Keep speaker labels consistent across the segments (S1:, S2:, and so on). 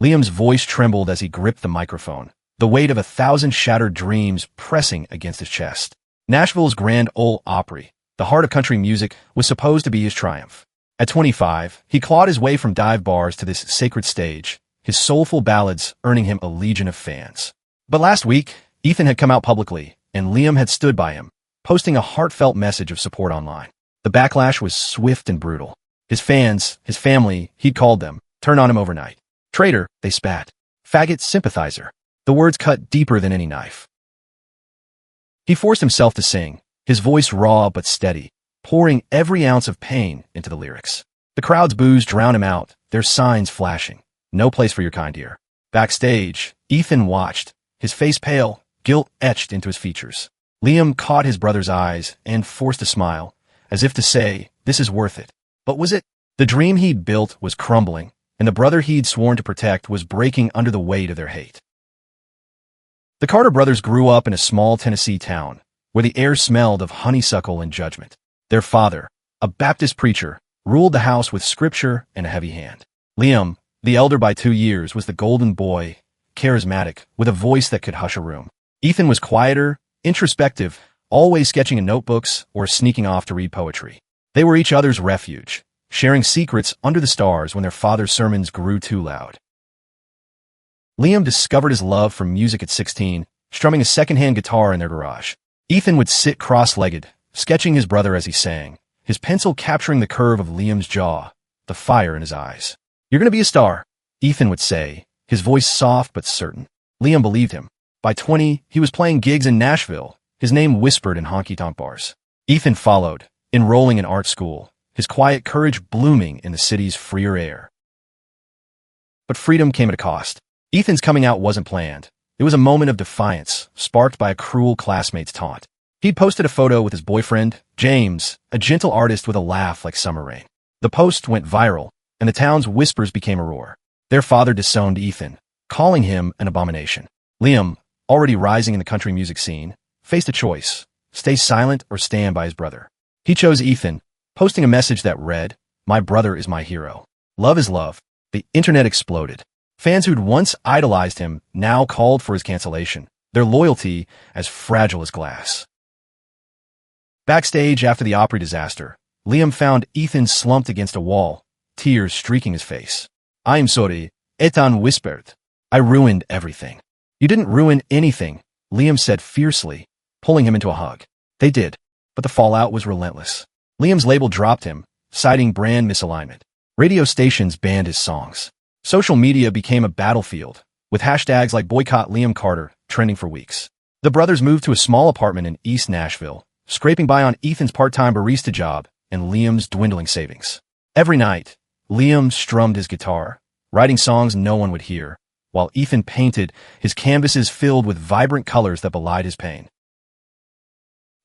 S1: Liam's voice trembled as he gripped the microphone, the weight of 1,000 shattered dreams pressing against his chest. Nashville's Grand Ole Opry, the heart of country music, was supposed to be his triumph. At 25, he clawed his way from dive bars to this sacred stage, his soulful ballads earning him a legion of fans. But last week, Ethan had come out publicly, and Liam had stood by him, posting a heartfelt message of support online. The backlash was swift and brutal. His fans, his family, he'd called them, turned on him overnight. Traitor, they spat. Faggot sympathizer. The words cut deeper than any knife. He forced himself to sing, his voice raw but steady, pouring every ounce of pain into the lyrics. The crowd's boos drowned him out, their signs flashing. No place for your kind here. Backstage, Ethan watched, his face pale, guilt etched into his features. Liam caught his brother's eyes and forced a smile, as if to say, this is worth it. But was it? The dream he'd built was crumbling, and the brother he'd sworn to protect was breaking under the weight of their hate. The Carter brothers grew up in a small Tennessee town, where the air smelled of honeysuckle and judgment. Their father, a Baptist preacher, ruled the house with scripture and a heavy hand. Liam, the elder by 2 years, was the golden boy, charismatic, with a voice that could hush a room. Ethan was quieter, introspective, always sketching in notebooks or sneaking off to read poetry. They were each other's refuge, sharing secrets under the stars when their father's sermons grew too loud. Liam discovered his love for music at 16, strumming a second-hand guitar in their garage. Ethan would sit cross-legged, sketching his brother as he sang, his pencil capturing the curve of Liam's jaw, the fire in his eyes. You're going to be a star, Ethan would say, his voice soft but certain. Liam believed him. By 20, he was playing gigs in Nashville, his name whispered in honky-tonk bars. Ethan followed, enrolling in art school, his quiet courage blooming in the city's freer air. But freedom came at a cost. Ethan's coming out wasn't planned. It was a moment of defiance, sparked by a cruel classmate's taunt. He'd posted a photo with his boyfriend, James, a gentle artist with a laugh like summer rain. The post went viral, and the town's whispers became a roar. Their father disowned Ethan, calling him an abomination. Liam, already rising in the country music scene, faced a choice: stay silent or stand by his brother. He chose Ethan, posting a message that read, "My brother is my hero. Love is love." The internet exploded. Fans who'd once idolized him now called for his cancellation, their loyalty as fragile as glass. Backstage after the Opry disaster, Liam found Ethan slumped against a wall, tears streaking his face. "I'm sorry," Ethan whispered. "I ruined everything." "You didn't ruin anything," Liam said fiercely, pulling him into a hug. They did, but the fallout was relentless. Liam's label dropped him, citing brand misalignment. Radio stations banned his songs. Social media became a battlefield, with hashtags like Boycott Liam Carter trending for weeks. The brothers moved to a small apartment in East Nashville, scraping by on Ethan's part-time barista job and Liam's dwindling savings. Every night, Liam strummed his guitar, writing songs no one would hear, while Ethan painted, his canvases filled with vibrant colors that belied his pain.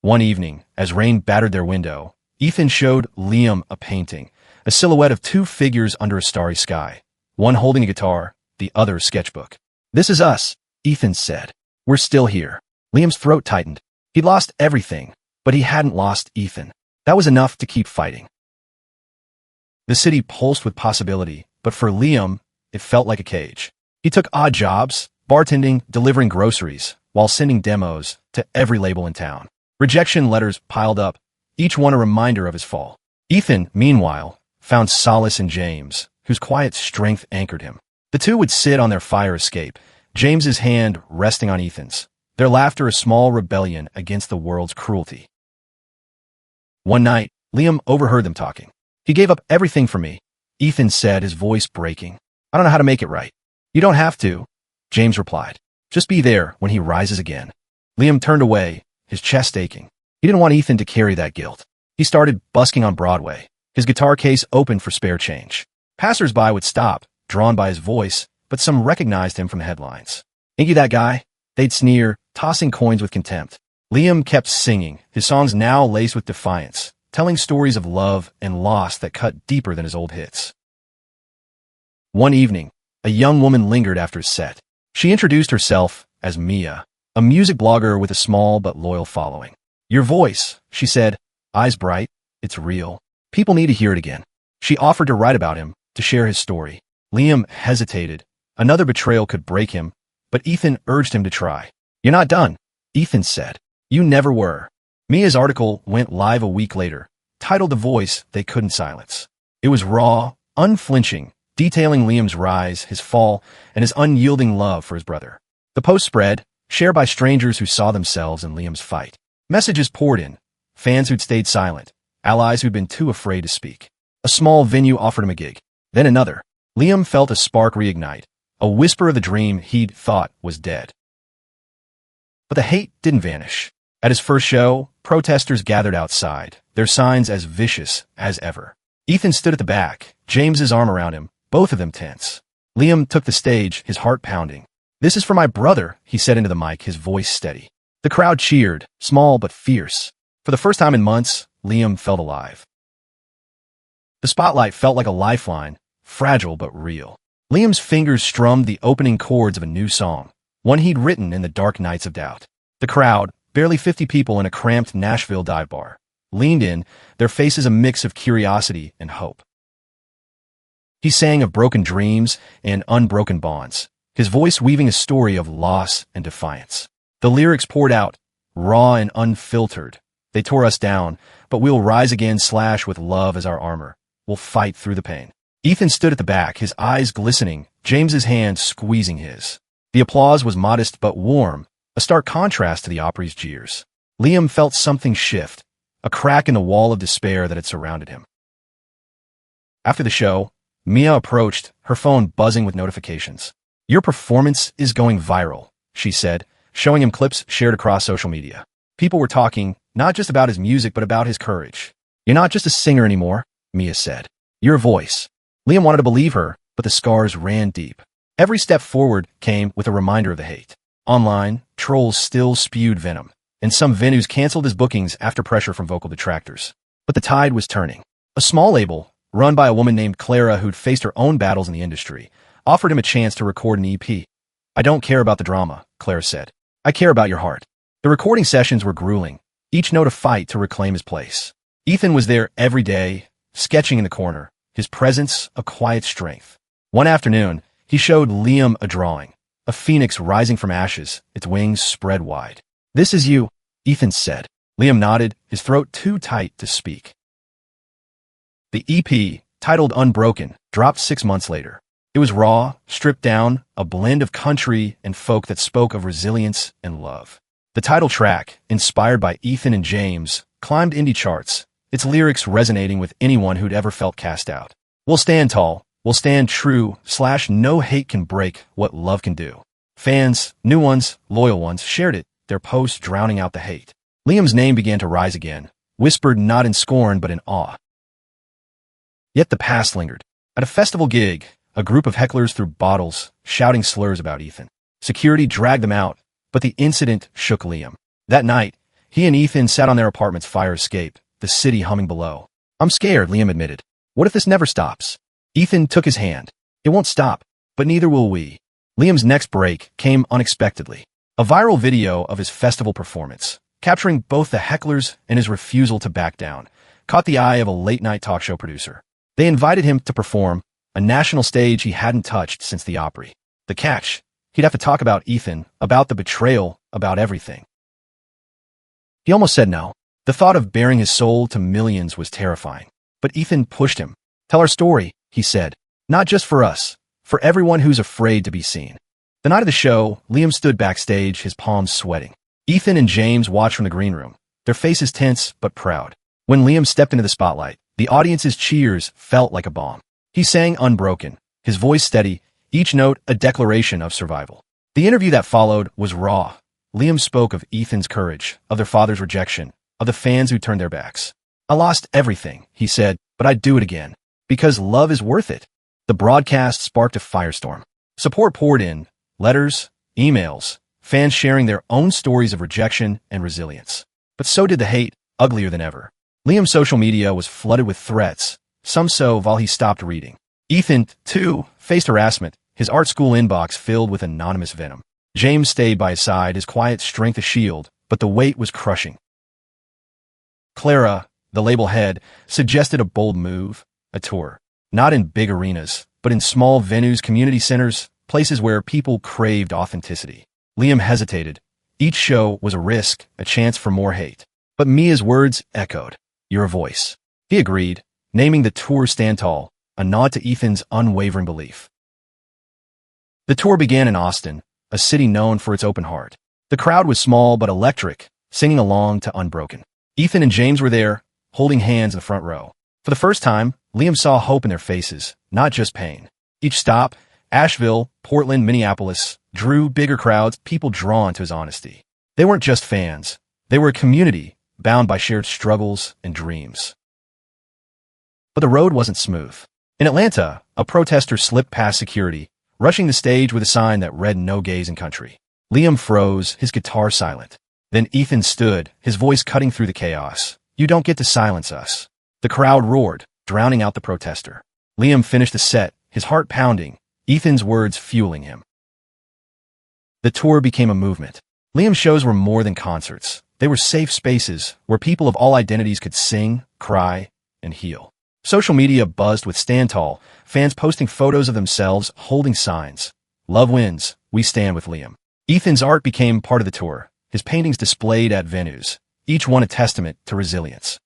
S1: One evening, as rain battered their window, Ethan showed Liam a painting, a silhouette of two figures under a starry sky, one holding a guitar, the other a sketchbook. "This is us," Ethan said. "We're still here." Liam's throat tightened. He'd lost everything, but he hadn't lost Ethan. That was enough to keep fighting. The city pulsed with possibility, but for Liam, it felt like a cage. He took odd jobs, bartending, delivering groceries, while sending demos to every label in town. Rejection letters piled up, each one a reminder of his fall. Ethan, meanwhile, found solace in James, whose quiet strength anchored him. The two would sit on their fire escape, James's hand resting on Ethan's, their laughter a small rebellion against the world's cruelty. One night, Liam overheard them talking. "He gave up everything for me," Ethan said, his voice breaking. "I don't know how to make it right." "You don't have to," James replied. "Just be there when he rises again." Liam turned away, his chest aching. He didn't want Ethan to carry that guilt. He started busking on Broadway, his guitar case open for spare change. Passers-by would stop, drawn by his voice, but some recognized him from the headlines. "Ain't you that guy?" They'd sneer, tossing coins with contempt. Liam kept singing, his songs now laced with defiance, telling stories of love and loss that cut deeper than his old hits. One evening, a young woman lingered after his set. She introduced herself as Mia, a music blogger with a small but loyal following. "Your voice," she said, eyes bright, "it's real. People need to hear it again." She offered to write about him, to share his story. Liam hesitated, Another betrayal could break him, but Ethan urged him to try. "You're not done," Ethan said. "You never were." Mia's article went live a week later, titled "The Voice They Couldn't Silence." It was raw, unflinching, detailing Liam's rise, his fall, and his unyielding love for his brother. The post spread, shared by strangers who saw themselves in Liam's fight. Messages poured in, fans who'd stayed silent, allies who'd been too afraid to speak. A small venue offered him a gig, then another. Liam felt a spark reignite, a whisper of the dream he'd thought was dead. But the hate didn't vanish. At his first show, protesters gathered outside, their signs as vicious as ever. Ethan stood at the back, James's arm around him, both of them tense. Liam took the stage, his heart pounding. "This is for my brother," he said into the mic, his voice steady. The crowd cheered, small but fierce. For the first time in months, Liam felt alive. The spotlight felt like a lifeline, fragile but real. Liam's fingers strummed the opening chords of a new song, one he'd written in the dark nights of doubt. The crowd, barely 50 people in a cramped Nashville dive bar, leaned in, their faces a mix of curiosity and hope. He sang of broken dreams and unbroken bonds, his voice weaving a story of loss and defiance. The lyrics poured out, raw and unfiltered. "They tore us down, but we'll rise again, with love as our armor. We'll fight through the pain." Ethan stood at the back, his eyes glistening, James's hand squeezing his. The applause was modest but warm, a stark contrast to the Opry's jeers. Liam felt something shift, a crack in the wall of despair that had surrounded him. After the show, Mia approached, her phone buzzing with notifications. "Your performance is going viral," she said, showing him clips shared across social media. People were talking, not just about his music, but about his courage. "You're not just a singer anymore," Mia said. "You're a voice." Liam wanted to believe her, but the scars ran deep. Every step forward came with a reminder of the hate. Online, trolls still spewed venom, and some venues canceled his bookings after pressure from vocal detractors. But the tide was turning. A small label, run by a woman named Clara who'd faced her own battles in the industry, offered him a chance to record an EP. "I don't care about the drama," Clara said. "I care about your heart." The recording sessions were grueling, each note a fight to reclaim his place. Ethan was there every day, sketching in the corner, his presence a quiet strength. One afternoon, he showed Liam a drawing, a phoenix rising from ashes, its wings spread wide. "This is you," Ethan said. Liam nodded, his throat too tight to speak. The EP, titled Unbroken, dropped 6 months later. It was raw, stripped down, a blend of country and folk that spoke of resilience and love. The title track, inspired by Ethan and James, climbed indie charts, its lyrics resonating with anyone who'd ever felt cast out. "We'll stand tall, we'll stand true, no hate can break what love can do." Fans, new ones, loyal ones, shared it, their posts drowning out the hate. Liam's name began to rise again, whispered not in scorn but in awe. Yet the past lingered. At a festival gig, a group of hecklers threw bottles, shouting slurs about Ethan. Security dragged them out, but the incident shook Liam. That night, he and Ethan sat on their apartment's fire escape, the city humming below. "I'm scared," Liam admitted. "What if this never stops?" Ethan took his hand. "It won't stop, but neither will we." Liam's next break came unexpectedly. A viral video of his festival performance, capturing both the hecklers and his refusal to back down, caught the eye of a late-night talk show producer. They invited him to perform, a national stage he hadn't touched since the Opry. The catch: he'd have to talk about Ethan, about the betrayal, about everything. He almost said no. The thought of baring his soul to millions was terrifying. But Ethan pushed him. "Tell our story," he said. "Not just for us, for everyone who's afraid to be seen." The night of the show, Liam stood backstage, his palms sweating. Ethan and James watched from the green room, their faces tense but proud. When Liam stepped into the spotlight, the audience's cheers felt like a bomb. He sang Unbroken, his voice steady, each note a declaration of survival. The interview that followed was raw. Liam spoke of Ethan's courage, of their father's rejection, of the fans who turned their backs. "I lost everything," he said, "but I'd do it again. Because love is worth it." The broadcast sparked a firestorm. Support poured in, letters, emails, fans sharing their own stories of rejection and resilience. But so did the hate, uglier than ever. Liam's social media was flooded with threats, some so while he stopped reading. Ethan, too, faced harassment, his art school inbox filled with anonymous venom. James stayed by his side, his quiet strength a shield, but the weight was crushing. Clara, the label head, suggested a bold move, a tour. Not in big arenas, but in small venues, community centers, places where people craved authenticity. Liam hesitated. Each show was a risk, a chance for more hate. But Mia's words echoed. "You're a voice." He agreed, naming the tour Stand Tall, a nod to Ethan's unwavering belief. The tour began in Austin, a city known for its open heart. The crowd was small but electric, singing along to Unbroken. Ethan and James were there, holding hands in the front row. For the first time, Liam saw hope in their faces, not just pain. Each stop, Asheville, Portland, Minneapolis, drew bigger crowds, people drawn to his honesty. They weren't just fans. They were a community, bound by shared struggles and dreams. But the road wasn't smooth. In Atlanta, a protester slipped past security, rushing the stage with a sign that read "No Gays in Country." Liam froze, his guitar silent. Then Ethan stood, his voice cutting through the chaos. "You don't get to silence us." The crowd roared, drowning out the protester. Liam finished the set, his heart pounding, Ethan's words fueling him. The tour became a movement. Liam's shows were more than concerts. They were safe spaces where people of all identities could sing, cry, and heal. Social media buzzed with Stand Tall, fans posting photos of themselves holding signs. "Love wins, we stand with Liam." Ethan's art became part of the tour, his paintings displayed at venues, each one a testament to resilience.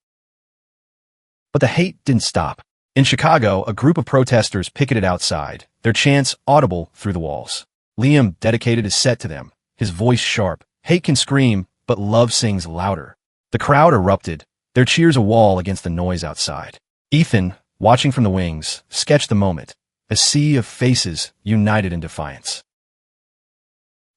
S1: But the hate didn't stop. In Chicago, a group of protesters picketed outside, their chants audible through the walls. Liam dedicated his set to them, his voice sharp. Hate can scream, but love sings louder. The crowd erupted, their cheers a wall against the noise outside. Ethan, watching from the wings, sketched the moment, a sea of faces united in defiance.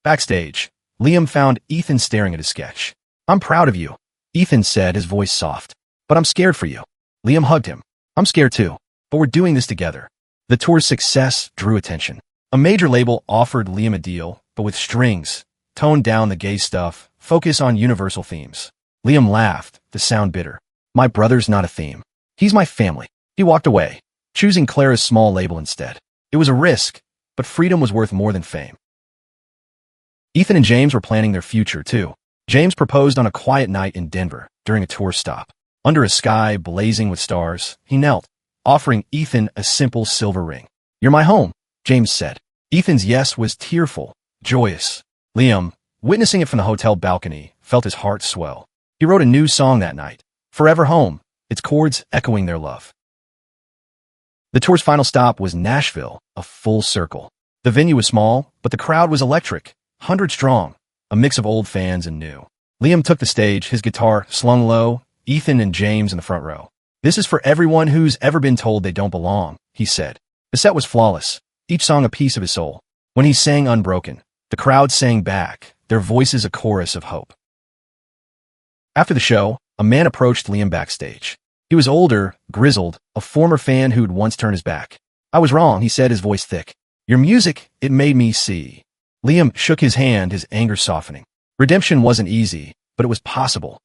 S1: Backstage, Liam found Ethan staring at his sketch. "I'm proud of you," Ethan said, his voice soft. "But I'm scared for you." Liam hugged him. "I'm scared too, but we're doing this together." The tour's success drew attention. A major label offered Liam a deal, but with strings, toned down the gay stuff, focus on universal themes. Liam laughed, the sound bitter. "My brother's not a theme. He's my family." He walked away, choosing Clara's small label instead. It was a risk, but freedom was worth more than fame. Ethan and James were planning their future, too. James proposed on a quiet night in Denver during a tour stop. Under a sky blazing with stars, he knelt, offering Ethan a simple silver ring. "You're my home," James said. Ethan's yes was tearful, joyous. Liam, witnessing it from the hotel balcony, felt his heart swell. He wrote a new song that night, "Forever Home," its chords echoing their love. The tour's final stop was Nashville, a full circle. The venue was small, but the crowd was electric, 100 strong, a mix of old fans and new. Liam took the stage, his guitar slung low, Ethan and James in the front row. "This is for everyone who's ever been told they don't belong," he said. The set was flawless, each song a piece of his soul. When he sang Unbroken, the crowd sang back, their voices a chorus of hope. After the show, a man approached Liam backstage. He was older, grizzled, a former fan who'd once turned his back. "I was wrong," he said, his voice thick. "Your music, it made me see." Liam shook his hand, his anger softening. Redemption wasn't easy, but it was possible.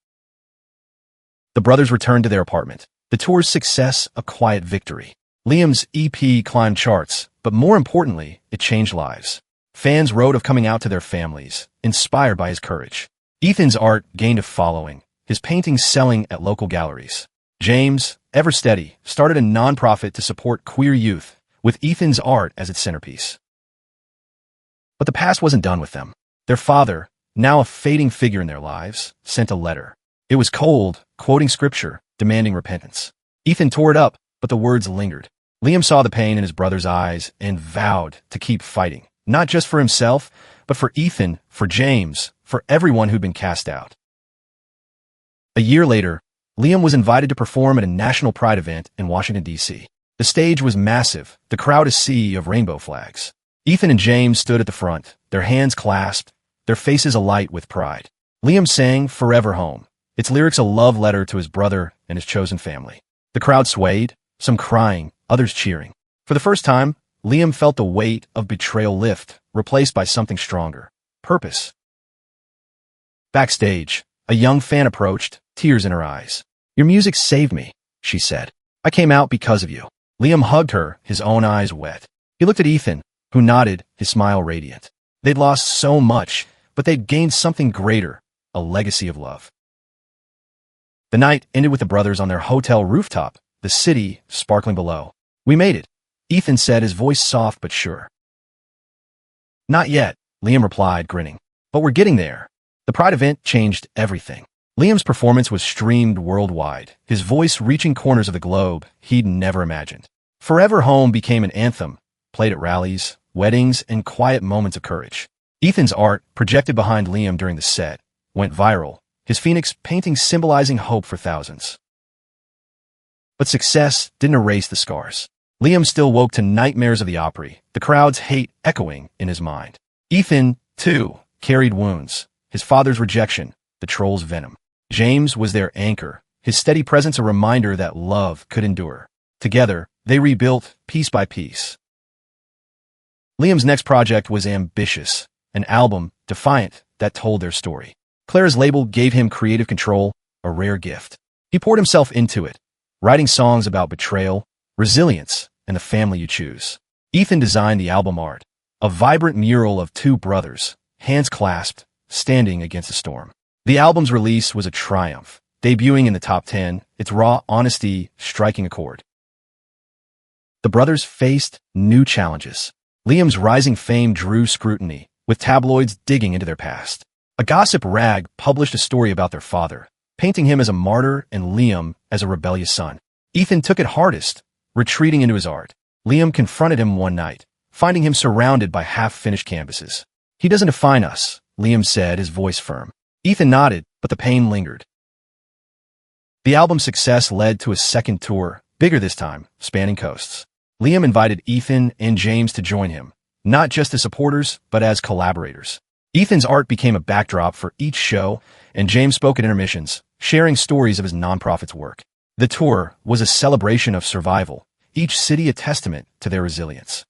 S1: The brothers returned to their apartment. The tour's success, a quiet victory. Liam's EP climbed charts, but more importantly, it changed lives. Fans wrote of coming out to their families, inspired by his courage. Ethan's art gained a following, his paintings selling at local galleries. James, ever steady, started a nonprofit to support queer youth, with Ethan's art as its centerpiece. But the past wasn't done with them. Their father, now a fading figure in their lives, sent a letter. It was cold, quoting scripture, demanding repentance. Ethan tore it up, but the words lingered. Liam saw the pain in his brother's eyes and vowed to keep fighting, not just for himself, but for Ethan, for James, for everyone who'd been cast out. A year later, Liam was invited to perform at a national pride event in Washington, D.C. The stage was massive, the crowd a sea of rainbow flags. Ethan and James stood at the front, their hands clasped, their faces alight with pride. Liam sang Forever Home, its lyrics a love letter to his brother and his chosen family. The crowd swayed, some crying, others cheering. For the first time, Liam felt the weight of betrayal lift, replaced by something stronger. Purpose. Backstage, a young fan approached, tears in her eyes. "Your music saved me," she said. "I came out because of you." Liam hugged her, his own eyes wet. He looked at Ethan, who nodded, his smile radiant. They'd lost so much, but they'd gained something greater, a legacy of love. The night ended with the brothers on their hotel rooftop, the city sparkling below. "We made it," Ethan said, his voice soft but sure. Not yet, Liam replied, grinning. But we're getting there. The Pride event changed everything. Liam's performance was streamed worldwide, his voice reaching corners of the globe he'd never imagined. Forever Home became an anthem, played at rallies, weddings, and quiet moments of courage. Ethan's art, projected behind Liam during the set, went viral, his phoenix painting symbolizing hope for thousands. But success didn't erase the scars. Liam still woke to nightmares of the Opry, the crowd's hate echoing in his mind. Ethan, too, carried wounds, his father's rejection, the troll's venom. James was their anchor, his steady presence a reminder that love could endure. Together, they rebuilt piece by piece. Liam's next project was ambitious, an album, Defiant, that told their story. Clara's label gave him creative control, a rare gift. He poured himself into it, writing songs about betrayal, resilience, and the family you choose. Ethan designed the album art, a vibrant mural of two brothers, hands clasped, standing against a storm. The album's release was a triumph, debuting in the top 10, its raw honesty striking a chord. The brothers faced new challenges. Liam's rising fame drew scrutiny, with tabloids digging into their past. A gossip rag published a story about their father, painting him as a martyr and Liam as a rebellious son. Ethan took it hardest, retreating into his art. Liam confronted him one night, finding him surrounded by half-finished canvases. "He doesn't define us," Liam said, his voice firm. Ethan nodded, but the pain lingered. The album's success led to a second tour, bigger this time, spanning coasts. Liam invited Ethan and James to join him, not just as supporters, but as collaborators. Ethan's art became a backdrop for each show, and James spoke at intermissions, sharing stories of his nonprofit's work. The tour was a celebration of survival, each city a testament to their resilience.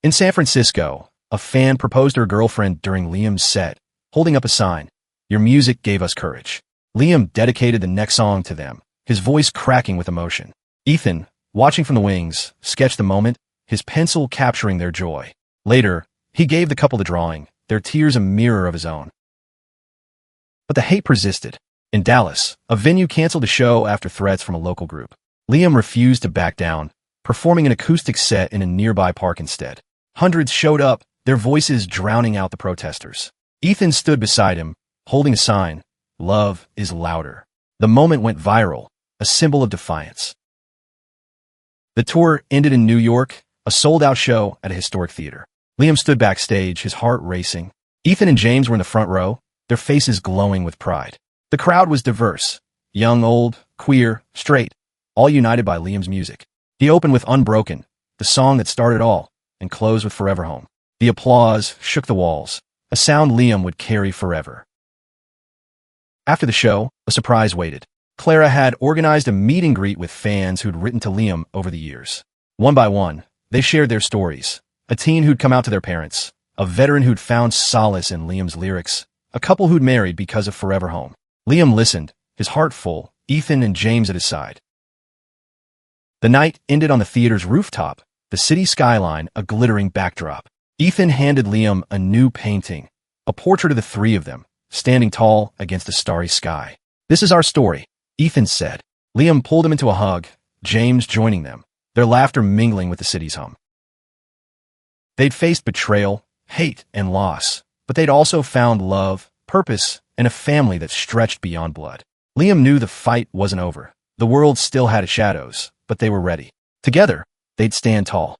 S1: In San Francisco, a fan proposed to her girlfriend during Liam's set, holding up a sign, "Your music gave us courage." Liam dedicated the next song to them, his voice cracking with emotion. Ethan, watching from the wings, sketched the moment, his pencil capturing their joy. Later, he gave the couple the drawing, their tears a mirror of his own. But the hate persisted. In Dallas, a venue canceled a show after threats from a local group. Liam refused to back down, performing an acoustic set in a nearby park instead. Hundreds showed up, their voices drowning out the protesters. Ethan stood beside him, holding a sign, "Love is louder." The moment went viral, a symbol of defiance. The tour ended in New York, a sold-out show at a historic theater. Liam stood backstage, his heart racing. Ethan and James were in the front row, their faces glowing with pride. The crowd was diverse, young, old, queer, straight, all united by Liam's music. He opened with Unbroken, the song that started all, and closed with Forever Home. The applause shook the walls, a sound Liam would carry forever. After the show, a surprise waited. Clara had organized a meet and greet with fans who'd written to Liam over the years. One by one, they shared their stories. A teen who'd come out to their parents, a veteran who'd found solace in Liam's lyrics, a couple who'd married because of Forever Home. Liam listened, his heart full, Ethan and James at his side. The night ended on the theater's rooftop, the city skyline a glittering backdrop. Ethan handed Liam a new painting, a portrait of the three of them, standing tall against a starry sky. "This is our story," Ethan said. Liam pulled him into a hug, James joining them, their laughter mingling with the city's hum. They'd faced betrayal, hate, and loss, but they'd also found love, purpose, and a family that stretched beyond blood. Liam knew the fight wasn't over. The world still had its shadows, but they were ready. Together, they'd stand tall.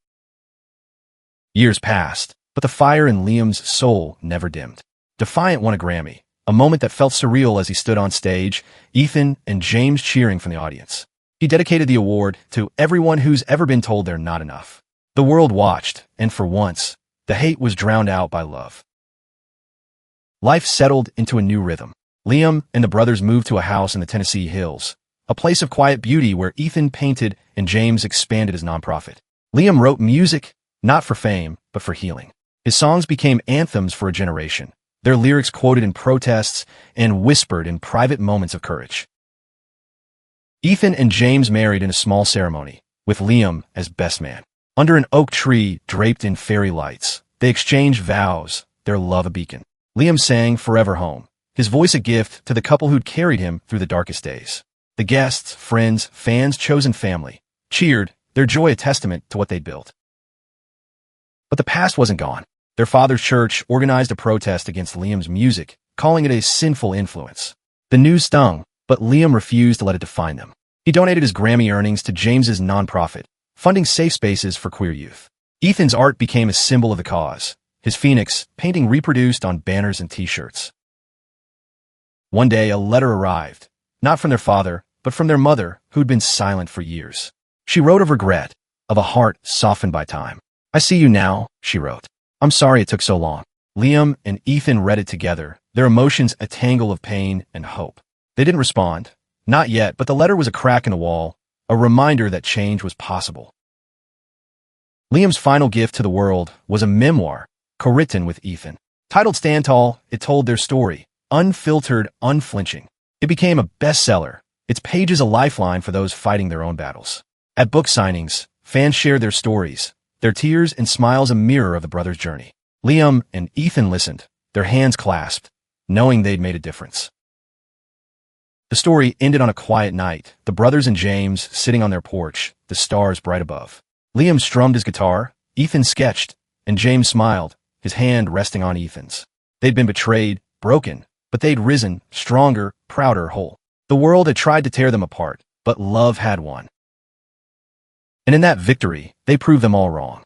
S1: Years passed, but the fire in Liam's soul never dimmed. Defiant won a Grammy, a moment that felt surreal as he stood on stage, Ethan and James cheering from the audience. He dedicated the award to everyone who's ever been told they're not enough. The world watched, and for once, the hate was drowned out by love. Life settled into a new rhythm. Liam and the brothers moved to a house in the Tennessee hills, a place of quiet beauty where Ethan painted and James expanded his nonprofit. Liam wrote music, not for fame, but for healing. His songs became anthems for a generation, their lyrics quoted in protests and whispered in private moments of courage. Ethan and James married in a small ceremony, with Liam as best man. Under an oak tree draped in fairy lights, they exchanged vows, their love a beacon. Liam sang Forever Home, his voice a gift to the couple who'd carried him through the darkest days. The guests, friends, fans, chosen family, cheered, their joy a testament to what they'd built. But the past wasn't gone. Their father's church organized a protest against Liam's music, calling it a sinful influence. The news stung, but Liam refused to let it define them. He donated his Grammy earnings to James's nonprofit, funding safe spaces for queer youth. Ethan's art became a symbol of the cause, his phoenix painting reproduced on banners and t-shirts. One day, a letter arrived, not from their father, but from their mother, who'd been silent for years. She wrote of regret, of a heart softened by time. "I see you now," she wrote. "I'm sorry it took so long." Liam and Ethan read it together, their emotions a tangle of pain and hope. They didn't respond. Not yet, but the letter was a crack in the wall, a reminder that change was possible. Liam's final gift to the world was a memoir, co-written with Ethan. Titled Stand Tall, it told their story, unfiltered, unflinching. It became a bestseller, its pages a lifeline for those fighting their own battles. At book signings, fans shared their stories, their tears and smiles a mirror of the brothers' journey. Liam and Ethan listened, their hands clasped, knowing they'd made a difference. The story ended on a quiet night, the brothers and James sitting on their porch, the stars bright above. Liam strummed his guitar, Ethan sketched, and James smiled, his hand resting on Ethan's. They'd been betrayed, broken, but they'd risen, stronger, prouder, whole. The world had tried to tear them apart, but love had won. And in that victory, they proved them all wrong.